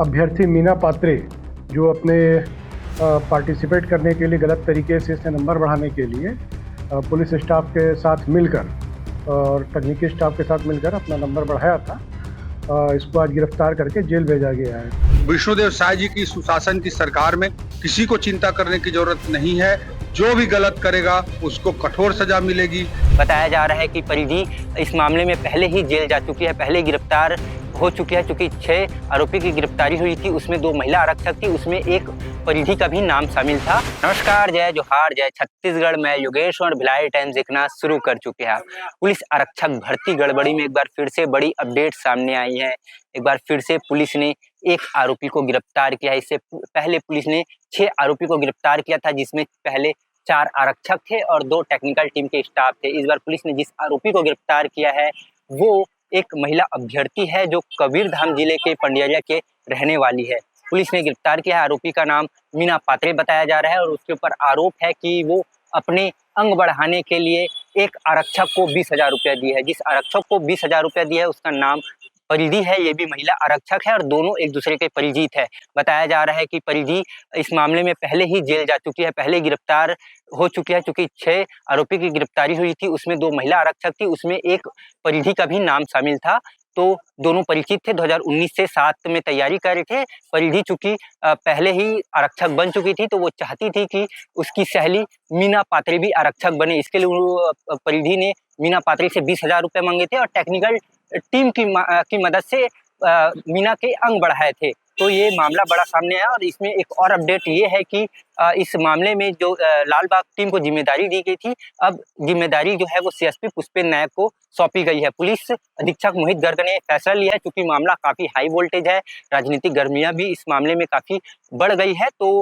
अभ्यर्थी मीना पात्रे जो अपने पार्टिसिपेट करने के लिए गलत तरीके से इसने नंबर बढ़ाने के लिए पुलिस स्टाफ के साथ मिलकर और तकनीकी स्टाफ के साथ मिलकर अपना नंबर बढ़ाया था। इसको आज गिरफ्तार करके जेल भेजा गया है। विष्णुदेव साय जी की सुशासन की सरकार में किसी को चिंता करने की जरूरत नहीं है। जो भी गलत करेगा उसको कठोर सजा मिलेगी। बताया जा रहा है कि परिधि इस मामले में पहले ही जेल जा चुकी है, पहले गिरफ्तार हो चुकी है। चूंकि 6 आरोपी की गिरफ्तारी हुई थी, उसमें 2 महिला आरक्षक थी, उसमें एक परिधि का भी नाम शामिल था। नमस्कार, जय जोहार, जय छत्तीसगढ़ में योगेश और भिलाई टाइम्स देखना शुरू कर चुके हैं। पुलिस आरक्षक भर्ती गड़बड़ी में एक बार फिर से बड़ी अपडेट सामने आई है। एक बार फिर से पुलिस ने एक आरोपी को गिरफ्तार किया है। इससे पहले पुलिस ने 6 आरोपी को गिरफ्तार किया था, जिसमें पहले 4 आरक्षक थे और 2 टेक्निकल टीम के स्टाफ थे। इस बार पुलिस ने जिस आरोपी को गिरफ्तार किया है वो एक महिला अभ्यर्थी है जो कबीरधाम जिले के पंडियरिया के रहने वाली है। पुलिस ने गिरफ्तार किया। आरोपी का नाम मीना पात्रे बताया जा रहा है और उसके ऊपर आरोप है कि वो अपने अंग बढ़ाने के लिए एक आरक्षक को 20,000 रुपया दिए है। जिस आरक्षक को 20,000 रुपया दिया है उसका नाम परिधि है, ये भी महिला आरक्षक है और दोनों एक दूसरे के परिचित है। बताया जा रहा है कि परिधि इस मामले में पहले ही जेल जा चुकी है, पहले गिरफ्तार हो चुकी है। चूंकि 6 आरोपी की गिरफ्तारी हुई थी, उसमें 2 महिला आरक्षक थी, उसमें एक परिधि का भी नाम शामिल था। तो दोनों परिचित थे, 2019 से 7 में तैयारी कर रहे थे। परिधि चूंकि पहले ही आरक्षक बन चुकी थी, तो वो चाहती थी कि उसकी सहेली मीना पात्रे भी आरक्षक बने। इसके लिए परिधि ने मीना पात्रे से 20,000 रुपये मांगे थे और टेक्निकल टीम की मदद से मीना के अंग बढ़ाए थे। तो ये मामला बड़ा सामने आया और इसमें एक और अपडेट ये है कि इस मामले में जो लालबाग टीम को जिम्मेदारी दी गई थी, अब जिम्मेदारी जो है वो सीएसपी पुष्पेंद्र नायक को सौंपी गई है। पुलिस अधीक्षक मोहित गर्ग ने फैसला लिया है क्योंकि मामला काफी हाई वोल्टेज है, राजनीतिक गर्मियां भी इस मामले में काफी बढ़ गई है। तो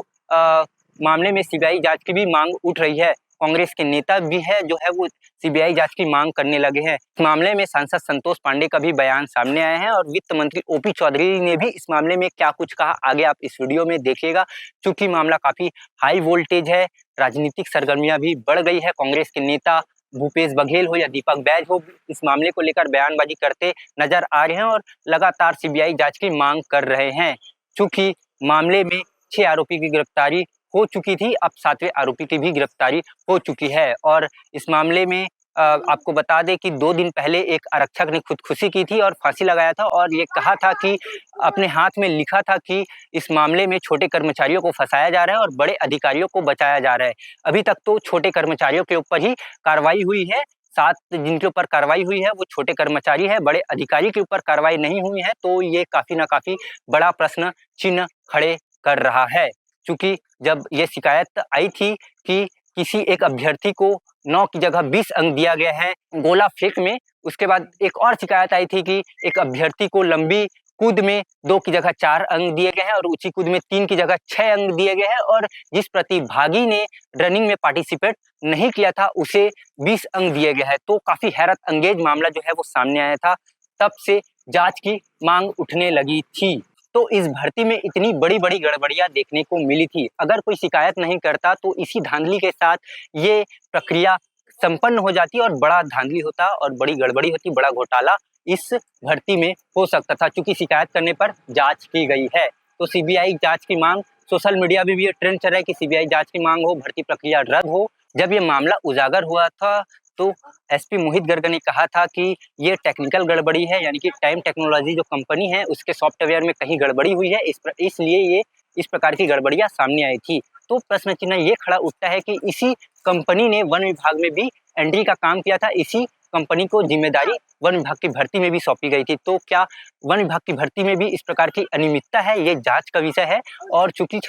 मामले में सीबीआई जांच की भी मांग उठ रही है। कांग्रेस के नेता भी है जो है वो सीबीआई जांच की मांग करने लगे हैं। इस मामले में सांसद संतोष पांडे का भी बयान सामने आया है और वित्त मंत्री ओपी चौधरी ने भी इस मामले में क्या कुछ कहा, आगे आप इस वीडियो में देखिएगा। चूंकि मामला काफी हाई वोल्टेज है, राजनीतिक सरगर्मियां भी बढ़ गई है। कांग्रेस के नेता भूपेश बघेल हो या दीपक बैज हो, इस मामले को लेकर बयानबाजी करते नजर आ रहे हैं और लगातार सीबीआई जांच की मांग कर रहे हैं। चूंकि मामले में 6 आरोपी की गिरफ्तारी हो चुकी थी, अब 7वें आरोपी की भी गिरफ्तारी हो चुकी है। और इस मामले में आपको बता दें कि 2 दिन पहले एक आरक्षक ने खुदकुशी की थी और फांसी लगाया था और ये कहा था कि अपने हाथ में लिखा था कि इस मामले में छोटे कर्मचारियों को फंसाया जा रहा है और बड़े अधिकारियों को बचाया जा रहा है। अभी तक तो छोटे कर्मचारियों के ऊपर ही कार्रवाई हुई है। 7 जिनके ऊपर कार्रवाई हुई है वो छोटे कर्मचारी है, बड़े अधिकारी के ऊपर कार्रवाई नहीं हुई है। तो ये काफी ना काफी बड़ा प्रश्न चिन्ह खड़े कर रहा है। चूंकि जब ये शिकायत आई थी कि किसी एक अभ्यर्थी को 9 की जगह 20 अंक दिया गया है गोला फेंक में, उसके बाद एक और शिकायत आई थी कि एक अभ्यर्थी को लंबी कूद में 2 की जगह 4 अंक दिए गए हैं और ऊंची कूद में 3 की जगह 6 अंक दिए गए हैं और जिस प्रतिभागी ने रनिंग में पार्टिसिपेट नहीं किया था उसे 20 अंक दिए गए हैं। तो काफी हैरत अंगेज मामला जो है वो सामने आया था, तब से जांच की मांग उठने लगी थी। तो इस भर्ती में इतनी बड़ी-बड़ी गड़बड़ियां देखने को मिली थी। अगर कोई शिकायत नहीं करता तो इसी धांधली के साथ ये प्रक्रिया संपन्न हो जाती और बड़ा धांधली होता और बड़ी गड़बड़ी होती, बड़ा घोटाला इस भर्ती में हो सकता था। क्योंकि शिकायत करने पर जांच की गई है, तो सीबीआई जांच की मांग, सोशल मीडिया में भी ये ट्रेंड चल रहा है कि सीबीआई जांच की मांग हो, भर्ती प्रक्रिया रद्द हो। जब ये मामला उजागर हुआ था तो एसपी मोहित गर्ग ने कहा था कि ये टेक्निकल गड़बड़ी है, यानी कि टाइम टेक्नोलॉजी जो कंपनी है उसके सॉफ्टवेयर में कहीं गड़बड़ी हुई है, इसलिए ये इस प्रकार की गड़बड़ियां सामने आई थी। तो प्रश्न चिन्ह ये खड़ा उठता है कि इसी कंपनी ने वन विभाग में भी एंट्री का काम किया था, इसी कंपनी को जिम्मेदारी वन विभाग की भर्ती में भी सौंपी गई थी। तो क्या वन विभाग की भर्ती में भी इस प्रकार की अनियमितता है, ये जांच का विषय है। और चूंकि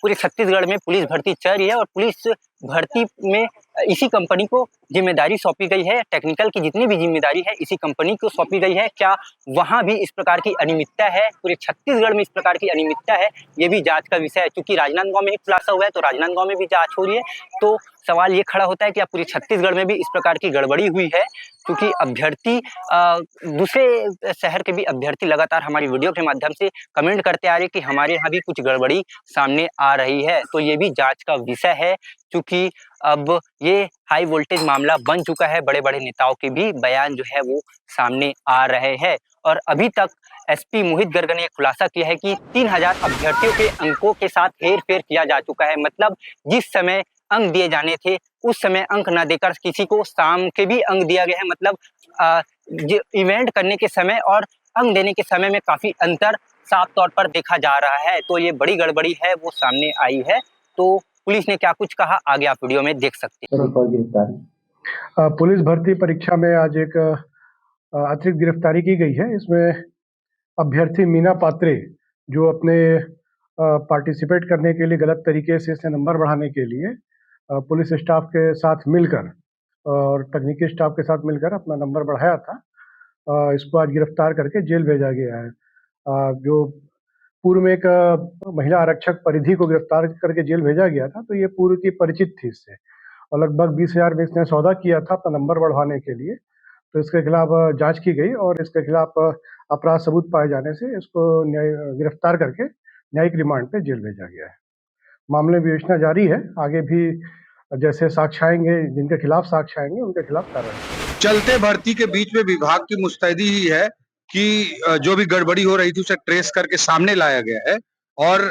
पूरे छत्तीसगढ़ में पुलिस भर्ती चल रही है और पुलिस भर्ती में इसी कंपनी को जिम्मेदारी सौंपी गई है, टेक्निकल की जितनी भी जिम्मेदारी है इसी कंपनी को सौंपी गई है। क्या वहां भी इस प्रकार की अनियमितता है, पूरे छत्तीसगढ़ में इस प्रकार की अनियमितता है, ये भी जांच का विषय है। क्योंकि राजनांदगांव में एक खुलासा हुआ है तो राजनांदगांव में भी जांच हो रही है। तो सवाल ये खड़ा होता है कि पूरे छत्तीसगढ़ में भी इस प्रकार की गड़बड़ी हुई है, क्योंकि अभ्यर्थी दूसरे शहर के भी अभ्यर्थी लगातार हमारी वीडियो के माध्यम से कमेंट करते आ रहे कि हमारे यहाँ भी कुछ गड़बड़ी सामने आ रही है। तो ये भी जांच का विषय है चूँकि अब ये हाई वोल्टेज मामला बन चुका है, बड़े-बड़े नेताओं के भी बयान जो है वो सामने आ रहे हैं और अभी तक एसपी मोहित गर्ग ने खुलासा किया है कि 3000 अभ्यर्थियों के अंकों के साथ हेर-फेर किया जा चुका है। मतलब जिस समय अंक दिए जाने थे, उस समय अंक ना देकर किसी को शाम के भी अंक दिया गया है। मतलब जो इवेंट करने के समय और अंक देने के समय में काफ़ी अंतर साफ तौर पर देखा जा रहा है। तो ये बड़ी गड़बड़ी है वो सामने आई है। तो पुलिस ने क्या कुछ कहा आगे आप वीडियो में देख सकते हैं। पुलिस भर्ती परीक्षा में आज एक अतिरिक्त गिरफ्तारी की गई है। इसमें अभ्यर्थी मीना पात्रे जो अपने पार्टिसिपेट करने के लिए गलत तरीके से इसने नंबर बढ़ाने के लिए पुलिस स्टाफ के साथ मिलकर और तकनीकी स्टाफ के साथ मिलकर अपना नंबर बढ़ाया था। इसको आज गिरफ्तार करके जेल भेजा गया है। जो पूर्व में एक महिला आरक्षक परिधि को गिरफ्तार करके जेल भेजा गया था, तो ये पूर्व की परिचित थी इससे और लगभग 20,000 में इसने सौदा किया था अपना नंबर बढ़वाने के लिए। तो इसके खिलाफ जांच की गई और इसके खिलाफ अपराध सबूत पाए जाने से इसको गिरफ्तार करके न्यायिक रिमांड पे जेल भेजा गया है। मामले में विवेचना जारी है। आगे भी जैसे साक्ष्य आएंगे, जिनके खिलाफ साक्ष्य आएंगे उनके खिलाफ कार्रवाई। चलते भर्ती के बीच में विभाग की मुस्तैदी ही है कि जो भी गड़बड़ी हो रही थी उसे ट्रेस करके सामने लाया गया है और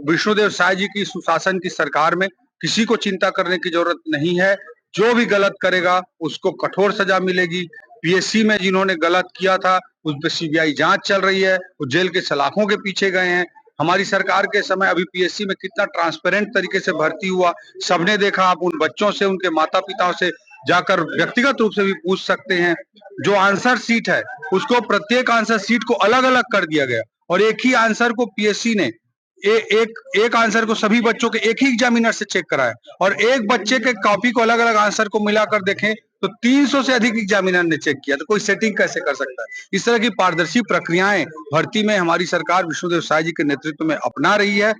विष्णुदेव साय जी की सुशासन की सरकार में किसी को चिंता करने की जरूरत नहीं है। जो भी गलत करेगा उसको कठोर सजा मिलेगी। पीएससी में जिन्होंने गलत किया था उस पर सीबीआई जांच चल रही है, वो जेल के सलाखों के पीछे गए हैं। हमारी सरकार के समय अभी पीएससी में कितना ट्रांसपेरेंट तरीके से भर्ती हुआ सबने देखा। आप उन बच्चों से, उनके माता पिताओं से जाकर व्यक्तिगत रूप से भी पूछ सकते हैं। जो आंसर सीट है उसको प्रत्येक आंसर सीट को अलग अलग कर दिया गया और एक ही आंसर को पीएससी ने एक आंसर को सभी बच्चों के एक ही एग्जामिनर से चेक कराया और एक बच्चे के कॉपी को अलग अलग आंसर को मिलाकर देखें तो 300 से अधिक एग्जामिनर ने चेक किया। तो कोई सेटिंग कैसे कर सकता है? इस तरह की पारदर्शी प्रक्रियाएं भर्ती में हमारी सरकार विष्णुदेव साय जी के नेतृत्व में अपना रही है।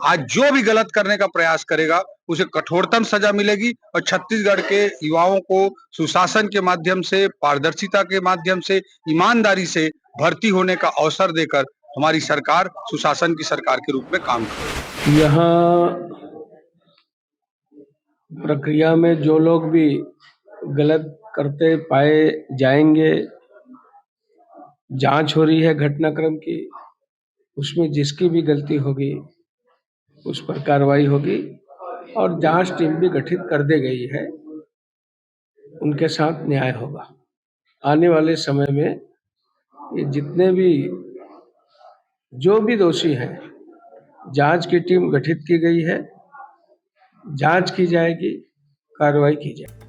आज जो भी गलत करने का प्रयास करेगा उसे कठोरतम सजा मिलेगी और छत्तीसगढ़ के युवाओं को सुशासन के माध्यम से, पारदर्शिता के माध्यम से, ईमानदारी से भर्ती होने का अवसर देकर हमारी सरकार सुशासन की सरकार के रूप में काम कर रही है। यहाँ प्रक्रिया में जो लोग भी गलत करते पाए जाएंगे, जांच हो रही है घटनाक्रम की, उसमें जिसकी भी गलती होगी उस पर कार्रवाई होगी और जांच टीम भी गठित कर दी गई है, उनके साथ न्याय होगा। आने वाले समय में ये जितने भी जो भी दोषी हैं, जांच की टीम गठित की गई है, जांच की जाएगी, कार्रवाई की जाएगी।